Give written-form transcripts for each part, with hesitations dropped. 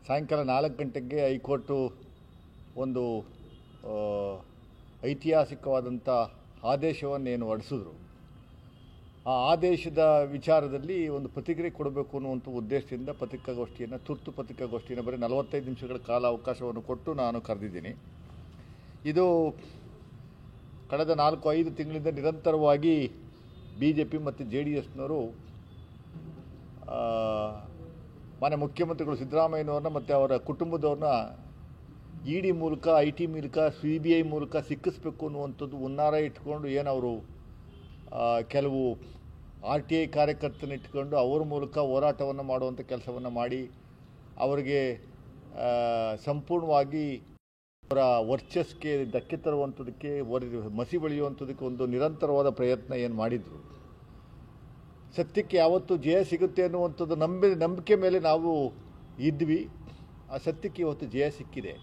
ಸಾಯಂಕಾಲ 4 ಗಂಟೆಗೆ ಹೈಕೋರ್ಟು ಒಂದು ಐತಿಹಾಸಿಕವಾದಂಥ ಆದೇಶವನ್ನೇನು ಹೊರಡಿಸಿದ್ರು. ಆ ಆದೇಶದ ವಿಚಾರದಲ್ಲಿ ಒಂದು ಪ್ರತಿಕ್ರಿಯೆ ಕೊಡಬೇಕು ಅನ್ನುವಂಥ ಉದ್ದೇಶದಿಂದ ತುರ್ತು ಪತ್ರಿಕಾಗೋಷ್ಠಿಯನ್ನು ಬರೀ 45 ನಿಮಿಷಗಳ ಕಾಲ ಅವಕಾಶವನ್ನು ಕೊಟ್ಟು ನಾನು ಕರೆದಿದ್ದೀನಿ. ಇದು ಕಳೆದ 4-5 ತಿಂಗಳಿಂದ ನಿರಂತರವಾಗಿ BJP ಮತ್ತು JDSನವರು ಮಾನ್ಯ ಮುಖ್ಯಮಂತ್ರಿಗಳು ಸಿದ್ದರಾಮಯ್ಯನವ್ರನ್ನ ಮತ್ತು ಅವರ ಕುಟುಂಬದವ್ರನ್ನ ED ಮೂಲಕ IT ಮೂಲಕ CBI ಮೂಲಕ ಸಿಕ್ಕಿಸ್ಬೇಕು ಅನ್ನುವಂಥದ್ದು ಹುನ್ನಾರ ಇಟ್ಕೊಂಡು ಏನವರು ಕೆಲವು RTI ಕಾರ್ಯಕರ್ತನ ಇಟ್ಕೊಂಡು ಅವ್ರ ಮೂಲಕ ಹೋರಾಟವನ್ನು ಮಾಡುವಂಥ ಕೆಲಸವನ್ನು ಮಾಡಿ ಅವರಿಗೆ ಸಂಪೂರ್ಣವಾಗಿ ಅವರ ವರ್ಚಸ್ಗೆ ಧಕ್ಕೆ ತರುವಂಥದ್ದಕ್ಕೆ ಮಸಿ ಬಳಿಯುವಂಥದ್ದಕ್ಕೆ ಒಂದು ನಿರಂತರವಾದ ಪ್ರಯತ್ನ ಏನು ಮಾಡಿದರು. ಸತ್ಯಕ್ಕೆ ಯಾವತ್ತೂ ಜಯ ಸಿಗುತ್ತೆ ಅನ್ನುವಂಥದ್ದು ನಂಬಿಕೆ ಮೇಲೆ ನಾವು ಇದ್ವಿ. ಆ ಸತ್ಯಕ್ಕೆ ಇವತ್ತು ಜಯ ಸಿಕ್ಕಿದೆ.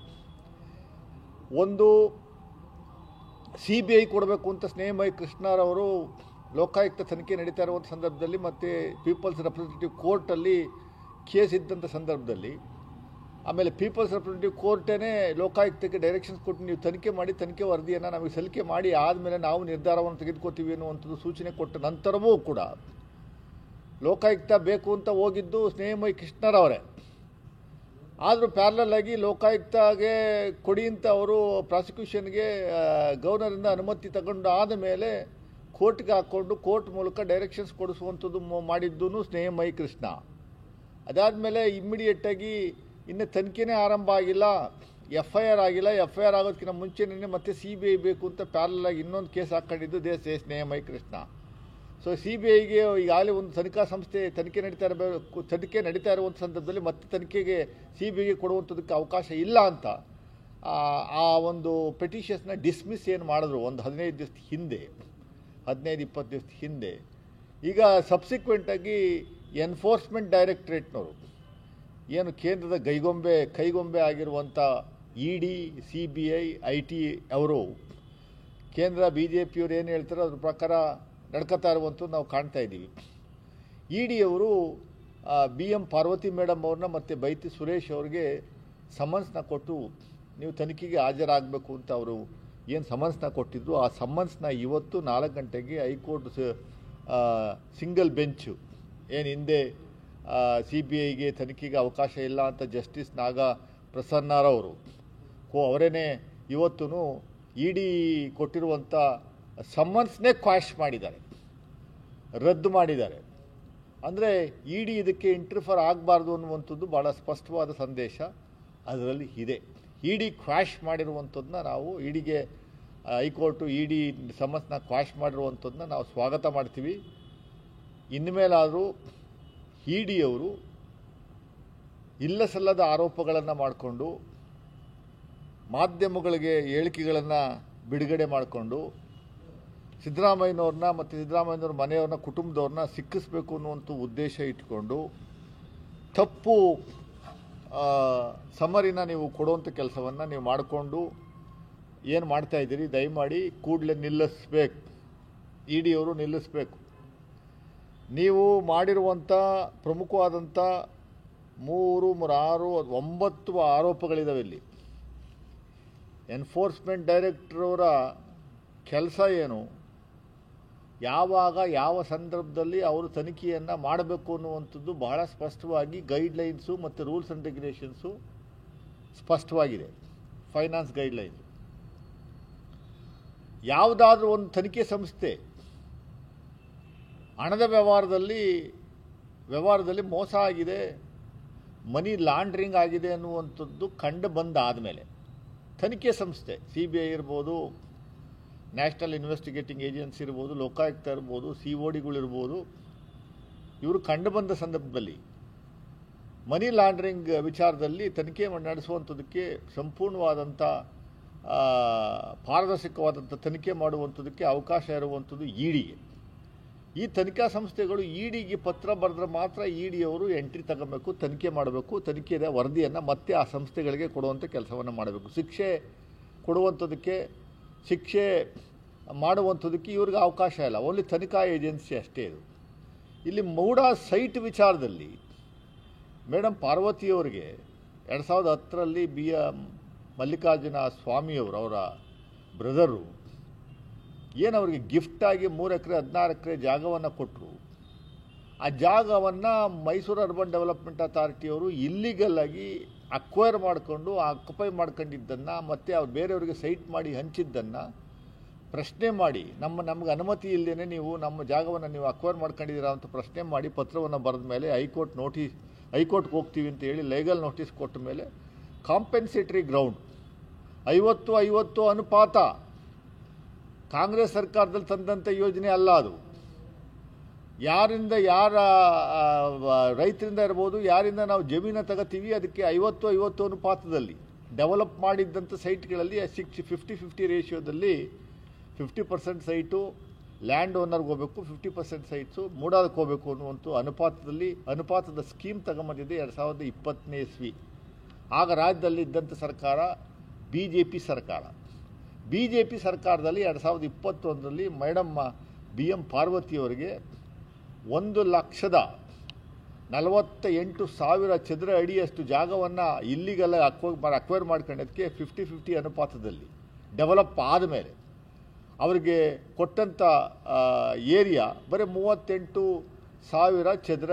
ಒಂದು CBI ಕೊಡಬೇಕು ಅಂತ ಸ್ನೇಹಮಯಿ ಕೃಷ್ಣರವರು ಲೋಕಾಯುಕ್ತ ತನಿಖೆ ನಡೀತಾ ಇರುವಂಥ ಸಂದರ್ಭದಲ್ಲಿ ಮತ್ತು ಪೀಪಲ್ಸ್ ರೆಪ್ರೆಸೆಂಟೇಟಿವ್ ಕೋರ್ಟಲ್ಲಿ ಕೇಸ್ ಇದ್ದಂಥ ಸಂದರ್ಭದಲ್ಲಿ ಆಮೇಲೆ ಪೀಪಲ್ಸ್ ರೆಪ್ರೆಸೆಂಟೇಟಿವ್ ಕೋರ್ಟೇ ಲೋಕಾಯುಕ್ತಕ್ಕೆ ಡೈರೆಕ್ಷನ್ಸ್ ಕೊಟ್ಟು ನೀವು ತನಿಖೆ ಮಾಡಿ ತನಿಖೆ ವರದಿಯನ್ನು ನಮಗೆ ಸಲ್ಲಿಕೆ ಮಾಡಿ ಆದಮೇಲೆ ನಾವು ನಿರ್ಧಾರವನ್ನು ತೆಗೆದುಕೊತೀವಿ ಅನ್ನುವಂಥದ್ದು ಸೂಚನೆ ಕೊಟ್ಟ ನಂತರವೂ ಕೂಡ ಲೋಕಾಯುಕ್ತ ಬೇಕು ಅಂತ ಹೋಗಿದ್ದು ಸ್ನೇಹಮಯಿ ಕೃಷ್ಣರವರೇ. ಆದರೂ ಪ್ಯಾರಲಲ್ ಆಗಿ ಲೋಕಾಯುಕ್ತಗೆ ಕೊಡಿ ಅಂತ ಅವರು ಪ್ರಾಸಿಕ್ಯೂಷನ್ಗೆ ಗವರ್ನರಿಂದ ಅನುಮತಿ ತಗೊಂಡು ಆದ ಮೇಲೆ ಕೋರ್ಟ್ಗೆ ಹಾಕ್ಕೊಂಡು ಕೋರ್ಟ್ ಮೂಲಕ ಡೈರೆಕ್ಷನ್ಸ್ ಕೊಡಿಸುವಂಥದ್ದು ಮಾಡಿದ್ದು ಸ್ನೇಹಮಯಿ ಕೃಷ್ಣ. ಅದಾದಮೇಲೆ ಇಮ್ಮಿಡಿಯೇಟಾಗಿ ಇನ್ನೂ ತನಿಖೆನೇ ಆರಂಭ ಆಗಿಲ್ಲ, FIR ಆಗಿಲ್ಲ. FIR ಆಗೋದಕ್ಕಿಂತ ಮುಂಚೆನೇ ಮತ್ತೆ CBI ಬೇಕು ಅಂತ ಪ್ಯಾರಲಲ್ ಆಗಿ ಇನ್ನೊಂದು ಕೇಸ್ ಹಾಕ್ಕೊಂಡಿದ್ದು ಸ್ನೇಹಮಯಿ ಕೃಷ್ಣ. ಸೊ CBIಗೆ ಈಗಾಗಲೇ ಒಂದು ತನಿಖಾ ಸಂಸ್ಥೆ ತನಿಖೆ ನಡೀತಾ ಇರುವಂಥ ಸಂದರ್ಭದಲ್ಲಿ ಮತ್ತೆ ತನಿಖೆಗೆ CBIಗೆ ಕೊಡುವಂಥದ್ದಕ್ಕೆ ಅವಕಾಶ ಇಲ್ಲ ಅಂತ ಆ ಒಂದು ಪೆಟಿಷನ್ಸ್ನ ಡಿಸ್ಮಿಸ್ ಏನು ಮಾಡಿದ್ರು ಒಂದು 15-20 ದಿವಸ ಹಿಂದೆ. ಈಗ ಸಬ್ಸಿಕ್ವೆಂಟಾಗಿ ಎನ್ಫೋರ್ಸ್ಮೆಂಟ್ ಡೈರೆಕ್ಟ್ರೇಟ್ನವರು ಏನು ಕೇಂದ್ರದ ಕೈಗೊಂಬೆ ಆಗಿರುವಂಥ ED, CBI, IT ಅವರು ಕೇಂದ್ರ BJPಯವರು ಏನು ಹೇಳ್ತಾರೋ ಅದ್ರ ಪ್ರಕಾರ ನಡ್ಕೋತಾ ಇರುವಂಥದ್ದು ನಾವು ಕಾಣ್ತಾ ಇದ್ದೀವಿ. ED ಅವರು BM ಪಾರ್ವತಿ ಮೇಡಮ್ ಅವ್ರನ್ನ ಮತ್ತು ಬೈತಿ ಸುರೇಶ್ ಅವ್ರಿಗೆ ಸಮನ್ಸ್ನ ಕೊಟ್ಟು ನೀವು ತನಿಖೆಗೆ ಹಾಜರಾಗಬೇಕು ಅಂತ ಅವರು ಏನು ಸಮನ್ಸ್ನ ಕೊಟ್ಟಿದ್ರು. ಆ ಸಮನ್ಸ್ನ ಇವತ್ತು 4 ಗಂಟೆಗೆ ಹೈಕೋರ್ಟ್ ಸಿಂಗಲ್ ಬೆಂಚು ಏನು ಹಿಂದೆ CBIಗೆ ತನಿಖೆಗೆ ಅವಕಾಶ ಇಲ್ಲ ಅಂತ ಜಸ್ಟಿಸ್ ನಾಗಾ ಪ್ರಸನ್ನರವರು ಅವರೇನೆ ಇವತ್ತು ED ಕೊಟ್ಟಿರುವಂಥ ಸಮನ್ಸ್ನೇ ಕ್ವಾಶ್ ಮಾಡಿದ್ದಾರೆ, ರದ್ದು ಮಾಡಿದ್ದಾರೆ. ಅಂದರೆ ED ಇದಕ್ಕೆ ಇಂಟರ್ಫರ್ ಆಗಬಾರ್ದು ಅನ್ನುವಂಥದ್ದು ಭಾಳ ಸ್ಪಷ್ಟವಾದ ಸಂದೇಶ ಅದರಲ್ಲಿ ಇದೆ. ED ಕ್ವಾಶ್ ಮಾಡಿರುವಂಥದ್ದನ್ನ ನಾವು EDಗೆ ಹೈಕೋರ್ಟು ED ಸಮನ್ಸ್ನ ಕ್ವಾಶ್ ಮಾಡಿರುವಂಥದ್ದನ್ನ ನಾವು ಸ್ವಾಗತ ಮಾಡ್ತೀವಿ. ಇನ್ಮೇಲಾದರೂ ED ಅವರು ಇಲ್ಲ ಸಲ್ಲದ ಆರೋಪಗಳನ್ನು ಮಾಡಿಕೊಂಡು ಮಾಧ್ಯಮಗಳಿಗೆ ಹೇಳಿಕೆಗಳನ್ನು ಬಿಡುಗಡೆ ಮಾಡಿಕೊಂಡು ಸಿದ್ದರಾಮಯ್ಯನವ್ರನ್ನ ಮತ್ತು ಸಿದ್ದರಾಮಯ್ಯನವ್ರ ಮನೆಯವ್ರನ್ನ ಕುಟುಂಬದವ್ರನ್ನ ಸಿಕ್ಕಿಸ್ಬೇಕು ಅನ್ನುವಂಥ ಉದ್ದೇಶ ಇಟ್ಕೊಂಡು ತಪ್ಪು ಸಮರಿನ ನೀವು ಕೊಡುವಂಥ ಕೆಲಸವನ್ನು ನೀವು ಮಾಡಿಕೊಂಡು ಏನು ಮಾಡ್ತಾಯಿದ್ದೀರಿ, ದಯಮಾಡಿ ಕೂಡಲೇ ನಿಲ್ಲಿಸ್ಬೇಕು. ED ಅವರು ನಿಲ್ಲಿಸಬೇಕು. ನೀವು ಮಾಡಿರುವಂಥ ಪ್ರಮುಖವಾದಂಥ 3, 6, 9 ಆರೋಪಗಳಿದ್ದಾವೆ. ಇಲ್ಲಿ ಎನ್ಫೋರ್ಸ್ಮೆಂಟ್ ಡೈರೆಕ್ಟ್ರವರ ಕೆಲಸ ಏನು, ಯಾವಾಗ ಯಾವ ಸಂದರ್ಭದಲ್ಲಿ ಅವರು ತನಿಖೆಯನ್ನು ಮಾಡಬೇಕು ಅನ್ನುವಂಥದ್ದು ಬಹಳ ಸ್ಪಷ್ಟವಾಗಿ ಗೈಡ್ಲೈನ್ಸು ಮತ್ತು ರೂಲ್ಸ್ ಆ್ಯಂಡ್ ರೆಗ್ಯುಲೇಷನ್ಸು ಸ್ಪಷ್ಟವಾಗಿದೆ. ಫೈನಾನ್ಸ್ ಗೈಡ್ಲೈನ್ಸ್ ಯಾವುದಾದ್ರೂ ಒಂದು ತನಿಖೆ ಸಂಸ್ಥೆ ಹಣದ ವ್ಯವಹಾರದಲ್ಲಿ ಮೋಸ ಆಗಿದೆ, ಮನಿ ಲಾಂಡ್ರಿಂಗ್ ಆಗಿದೆ ಅನ್ನುವಂಥದ್ದು ಕಂಡು ಬಂದಾದಮೇಲೆ ತನಿಖೆ ಸಂಸ್ಥೆ CBI ಇರ್ಬೋದು, ನ್ಯಾಷನಲ್ ಇನ್ವೆಸ್ಟಿಗೇಟಿಂಗ್ ಏಜೆನ್ಸಿ ಇರ್ಬೋದು, ಲೋಕಾಯುಕ್ತ ಇರ್ಬೋದು, CODಗಳಿರ್ಬೋದು, ಇವರು ಕಂಡು ಬಂದ ಸಂದರ್ಭದಲ್ಲಿ ಮನಿ ಲಾಂಡ್ರಿಂಗ್ ವಿಚಾರದಲ್ಲಿ ತನಿಖೆ ನಡೆಸುವಂಥದ್ದಕ್ಕೆ ಸಂಪೂರ್ಣವಾದಂಥ ಪಾರದರ್ಶಕವಾದಂಥ ತನಿಖೆ ಮಾಡುವಂಥದ್ದಕ್ಕೆ ಅವಕಾಶ ಇರುವಂಥದ್ದು EDಗೆ. ಈ ತನಿಖಾ ಸಂಸ್ಥೆಗಳು EDಗೆ ಪತ್ರ ಬರೆದ್ರೆ ಮಾತ್ರ ED ಅವರು ಎಂಟ್ರಿ ತಗೋಬೇಕು, ತನಿಖೆ ಮಾಡಬೇಕು, ತನಿಖೆಯ ವರದಿಯನ್ನು ಮತ್ತೆ ಆ ಸಂಸ್ಥೆಗಳಿಗೆ ಕೊಡುವಂಥ ಕೆಲಸವನ್ನು ಮಾಡಬೇಕು. ಶಿಕ್ಷೆ ಕೊಡುವಂಥದ್ದಕ್ಕೆ, ಶಿಕ್ಷೆ ಮಾಡುವಂಥದ್ದಕ್ಕೆ ಇವ್ರಿಗೆ ಅವಕಾಶ ಇಲ್ಲ. ಓನ್ಲಿ ತನಿಖಾ ಏಜೆನ್ಸಿ ಅಷ್ಟೇ ಇದು. ಇಲ್ಲಿ ಮೂಡಾ ಸೈಟ್ ವಿಚಾರದಲ್ಲಿ ಮೇಡಮ್ ಪಾರ್ವತಿಯವರಿಗೆ 2010ರಲ್ಲಿ ಮಲ್ಲಿಕಾರ್ಜುನ ಸ್ವಾಮಿಯವರು ಅವರ ಬ್ರದರು ಏನವ್ರಿಗೆ ಗಿಫ್ಟಾಗಿ 3 ಎಕರೆ 16 ಎಕರೆ ಜಾಗವನ್ನು ಕೊಟ್ಟರು. ಆ ಜಾಗವನ್ನು ಮೈಸೂರು ಅರ್ಬನ್ ಡೆವಲಪ್ಮೆಂಟ್ ಅಥಾರಿಟಿಯವರು ಇಲ್ಲಿಗಲ್ಲಾಗಿ ಅಕ್ವೈರ್ ಮಾಡಿಕೊಂಡು ಆಕ್ಯುಪೈ ಮಾಡ್ಕೊಂಡಿದ್ದನ್ನು ಮತ್ತು ಅವ್ರು ಬೇರೆಯವರಿಗೆ ಸೈಟ್ ಮಾಡಿ ಹಂಚಿದ್ದನ್ನು ಪ್ರಶ್ನೆ ಮಾಡಿ ನಮಗೆ ಅನುಮತಿ ಇಲ್ಲದೇ ನೀವು ನಮ್ಮ ಜಾಗವನ್ನು ನೀವು ಅಕ್ವೈರ್ ಮಾಡ್ಕೊಂಡಿದ್ದೀರಾ ಅಂತ ಪ್ರಶ್ನೆ ಮಾಡಿ ಪತ್ರವನ್ನು ಬರೆದ ಮೇಲೆ ಹೈಕೋರ್ಟ್ಗೆ ಹೋಗ್ತೀವಿ ಅಂತ ಹೇಳಿ ಲೀಗಲ್ ನೋಟಿಸ್ ಕೊಟ್ಟ ಮೇಲೆ ಕಾಂಪೆನ್ಸೇಟರಿ ಗ್ರೌಂಡ್ 50-50 ಅನುಪಾತ ಕಾಂಗ್ರೆಸ್ ಸರ್ಕಾರದಲ್ಲಿ ತಂದಂಥ ಯೋಜನೆ ಅಲ್ಲ ಅದು. ರೈತರಿಂದ ಇರ್ಬೋದು, ಯಾರಿಂದ ನಾವು ಜಮೀನು ತಗೋತೀವಿ ಅದಕ್ಕೆ 50-50 ಅನುಪಾತದಲ್ಲಿ ಡೆವಲಪ್ ಮಾಡಿದ್ದಂಥ ಸೈಟ್ಗಳಲ್ಲಿ 50-50 ರೇಷಿಯೋದಲ್ಲಿ 50% ಸೈಟು ಲ್ಯಾಂಡ್ ಓನರ್ಗೆ ಹೋಗಬೇಕು, 50% ಸೈಟ್ಸು ಮೂಡಾದಕ್ಕೆ ಹೋಗಬೇಕು ಅನ್ನುವಂಥ ಅನುಪಾತದ ಸ್ಕೀಮ್ ತಗೊಂಬಂದಿದೆ 2020ನೇ ಇಸ್ವಿ. ಆಗ ರಾಜ್ಯದಲ್ಲಿ ಇದ್ದಂಥ ಸರ್ಕಾರ BJP ಸರ್ಕಾರ. BJP ಸರ್ಕಾರದಲ್ಲಿ 2021ರಲ್ಲಿ ಮೇಡಮ್ BM ಪಾರ್ವತಿಯವರಿಗೆ 1,48,000 ಚದರ ಅಡಿಯಷ್ಟು ಜಾಗವನ್ನು ಇಲ್ಲಿಗೆಲ್ಲ ಅಕ್ವೈರ್ ಮಾಡ್ಕೊಂಡದಕ್ಕೆ 50-50 ಅನುಪಾತದಲ್ಲಿ ಡೆವಲಪ್ ಆದಮೇಲೆ ಅವರಿಗೆ ಕೊಟ್ಟಂಥ ಏರಿಯಾ ಬರೀ 38,000 ಚದರ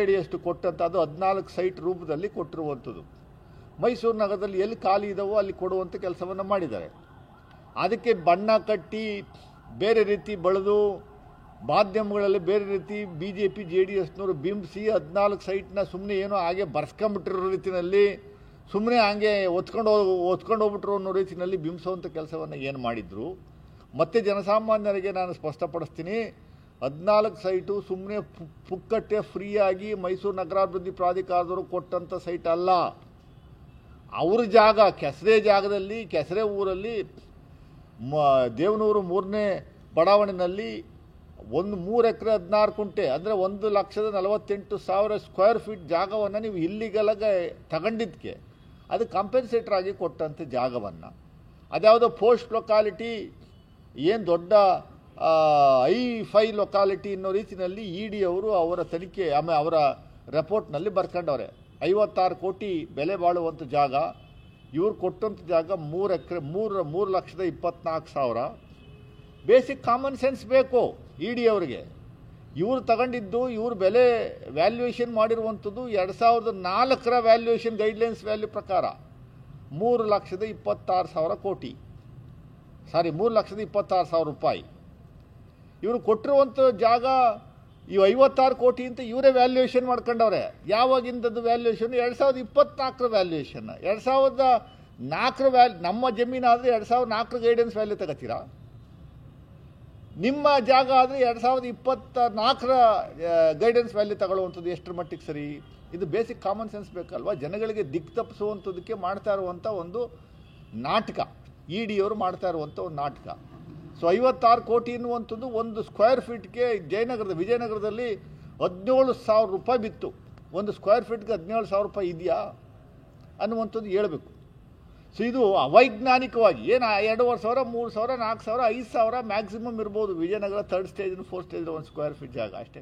ಅಡಿಯಷ್ಟು ಕೊಟ್ಟಂಥದ್ದು 14 ಸೈಟ್ ರೂಪದಲ್ಲಿ ಕೊಟ್ಟಿರುವಂಥದ್ದು. ಮೈಸೂರು ನಗರದಲ್ಲಿ ಎಲ್ಲಿ ಖಾಲಿ ಇದ್ದಾವೋ ಅಲ್ಲಿ ಕೊಡುವಂಥ ಕೆಲಸವನ್ನು ಮಾಡಿದ್ದಾರೆ. ಅದಕ್ಕೆ ಬಣ್ಣ ಕಟ್ಟಿ ಬೇರೆ ರೀತಿ ಬಳದು ಮಾಧ್ಯಮಗಳಲ್ಲಿ ಬೇರೆ ರೀತಿ BJP JDSನವರು ಬಿಂಬಿಸಿ 14 ಸೈಟ್ನ ಸುಮ್ಮನೆ ಏನೋ ಹಾಗೆ ಬರ್ಸ್ಕೊಂಬಿಟ್ಟಿರೋ ರೀತಿಯಲ್ಲಿ ಸುಮ್ಮನೆ ಹಾಗೆ ಒತ್ಕೊಂಡು ಹೋಗ್ಬಿಟ್ರು ಅನ್ನೋ ರೀತಿಯಲ್ಲಿ ಬಿಂಬಿಸುವಂಥ ಕೆಲಸವನ್ನು ಏನು ಮಾಡಿದ್ರು. ಮತ್ತು ಜನಸಾಮಾನ್ಯರಿಗೆ ನಾನು ಸ್ಪಷ್ಟಪಡಿಸ್ತೀನಿ, 14 ಸೈಟು ಸುಮ್ಮನೆ ಪುಕ್ಕಟ್ಟೆ ಫ್ರೀಯಾಗಿ ಮೈಸೂರು ನಗರಾಭಿವೃದ್ಧಿ ಪ್ರಾಧಿಕಾರದವರು ಕೊಟ್ಟಂಥ ಸೈಟ್ ಅಲ್ಲ. ಅವ್ರ ಜಾಗ ಕೆಸರೆ ಊರಲ್ಲಿ ದೇವನೂರು 3ನೇ ಬಡಾವಣೆಯಲ್ಲಿ 3 ಎಕರೆ 16 ಕುಂಟೆ ಅಂದರೆ 1,48,000 ಸ್ಕ್ವೇರ್ ಫೀಟ್ ಜಾಗವನ್ನು ನೀವು ಇಲ್ಲಿಗಲಾಗೆ ತಗೊಂಡಿದ್ದಕ್ಕೆ ಅದು ಕಾಂಪೆನ್ಸೇಟರ್ ಆಗಿ ಕೊಟ್ಟಂಥ ಜಾಗವನ್ನು ಅದ್ಯಾವುದೋ ಪೋಸ್ಟ್ ಲೊಕಾಲಿಟಿ ಏನು ದೊಡ್ಡ I5 ಲೊಕಾಲಿಟಿ ಅನ್ನೋ ರೀತಿಯಲ್ಲಿ ED ಅವರು ಅವರ ತನಿಖೆ ಅವರ ರಿಪೋರ್ಟ್ನಲ್ಲಿ ಬರ್ಕೊಂಡವ್ರೆ. 56 ಕೋಟಿ ಬೆಲೆ ಬಾಳುವಂಥ ಜಾಗ, ಇವ್ರು ಕೊಟ್ಟಂಥ ಜಾಗ 3 ಎಕರೆ 3,24,000. ಬೇಸಿಕ್ ಕಾಮನ್ ಸೆನ್ಸ್ ಬೇಕು ED ಅವರಿಗೆ. ಇವರು ತಗೊಂಡಿದ್ದು ಇವ್ರ ಬೆಲೆ ವ್ಯಾಲ್ಯೂಯೇಷನ್ ಮಾಡಿರುವಂಥದ್ದು 2004ರ ವ್ಯಾಲ್ಯೂಯೇಷನ್ ಗೈಡ್ಲೈನ್ಸ್ ವ್ಯಾಲ್ಯೂ ಪ್ರಕಾರ 3,26,000 ಕೋಟಿ, 3,26,000 ರೂಪಾಯಿ. ಇವರು ಕೊಟ್ಟಿರುವಂಥ ಜಾಗ ಇವು 56 ಕೋಟಿ ಅಂತ ಇವರೇ ವ್ಯಾಲ್ಯೂಯೇಷನ್ ಮಾಡ್ಕೊಂಡವ್ರೆ. ಯಾವಾಗಿಂದದ್ದು ವ್ಯಾಲ್ಯೂಯೇಷನ್? 2024ರ ವ್ಯಾಲ್ಯೂಯೇಷನ್. 2004 ನಮ್ಮ ಜಮೀನಾದರೆ 2004 ಗೈಡೆನ್ಸ್ ವ್ಯಾಲ್ಯೂ ತಗೋತೀರಾ? ನಿಮ್ಮ ಜಾಗ ಆದರೆ 2024ರ ಗೈಡೆನ್ಸ್ ವ್ಯಾಲ್ಯೂ ತಗೊಳ್ಳುವಂಥದ್ದು ಎಷ್ಟರ ಮಟ್ಟಿಗೆ ಸರಿ? ಇದು ಬೇಸಿಕ್ ಕಾಮನ್ ಸೆನ್ಸ್ ಬೇಕಲ್ವಾ? ಜನಗಳಿಗೆ ದಿಕ್ಕು ತಪ್ಪಿಸುವಂಥದ್ದಕ್ಕೆ ಮಾಡ್ತಾ ಇರುವಂಥ ಒಂದು ನಾಟಕ, ED ಅವರು ಮಾಡ್ತಾ ಇರುವಂಥ ಒಂದು ನಾಟಕ. ಸೊ 56 ಕೋಟಿ ಎನ್ನುವಂಥದ್ದು ಒಂದು ಸ್ಕ್ವೇರ್ ಫೀಟ್ಗೆ ವಿಜಯನಗರದಲ್ಲಿ 17,000 ರೂಪಾಯಿ ಬಿತ್ತು. ಒಂದು ಸ್ಕ್ವೇರ್ ಫೀಟ್ಗೆ 17,000 ರೂಪಾಯಿ ಇದೆಯಾ ಅನ್ನುವಂಥದ್ದು ಹೇಳಬೇಕು. ಸೊ ಇದು ಅವೈಜ್ಞಾನಿಕವಾಗಿ ಏನು 2,500, 3,000, 4,000, 5,000 ಮ್ಯಾಕ್ಸಿಮಮ್ ಇರ್ಬೋದು Vijayanagara 3rd stage 4th stage ಒಂದು ಸ್ಕ್ವೇರ್ ಫೀಟ್ ಜಾಗ ಅಷ್ಟೇ.